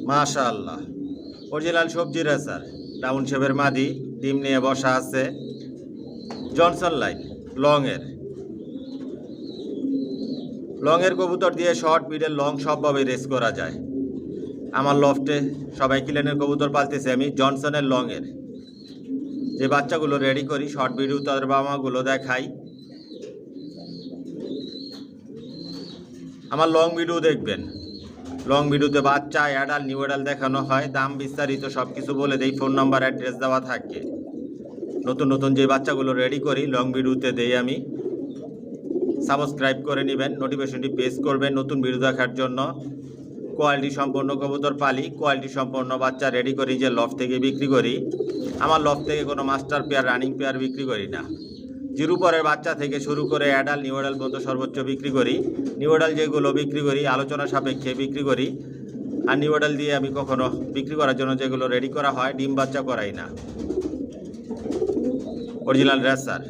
মাশাআল্লাহ, অরিজিনাল সবজি racer town শেপের মাদি ডিম নিয়ে বসা আছে। জনসন লাইন লংয়ের কবুতর দিয়ে শর্ট মিডল লং সবভাবে রেস করা যায়। আমার লফটে সবাই কিলেনের কবুতর পালতেছে আমি জনসনের লংয়ের যে বাচ্চাগুলো রেডি করি শর্ট ভিডিও তাদের বাবা মাগুলো দেখাই। আমার লং ভিডিও দেখবেন, লং ভিডিওতে বাচ্চা অ্যাডাল নিউ অ্যাডাল দেখানো হয়, দাম বিস্তারিত সব কিছু বলে দেই, ফোন নাম্বার অ্যাড্রেস দেওয়া থাকে। নতুন নতুন যে বাচ্চাগুলো রেডি করি লং ভিডিওতে দেই আমি। সাবস্ক্রাইব করে নেবেন, নোটিফিকেশনটি প্রেস করবেন নতুন ভিডিও দেখার জন্য। কোয়ালিটি সম্পন্ন কবুতর পালি, কোয়ালিটি সম্পন্ন বাচ্চা রেডি করি যে লফ থেকে বিক্রি করি। আমার লফ থেকে কোনো মাস্টার পেয়ার রানিং পেয়ার বিক্রি করি না। জিরো পরের বাচ্চা থেকে শুরু করে অ্যাডাল নিউ অ্যাডাল পর্যন্ত সর্বোচ্চ বিক্রি করি। নিউ অ্যাডাল যেগুলো বিক্রি করি আলোচনা সাপেক্ষে বিক্রি করি। আর নিউ অ্যাডাল দিয়ে আমি কখনো বিক্রি করার জন্য যেগুলো রেডি করা হয় ডিম বাচ্চা করাই না। Original racer.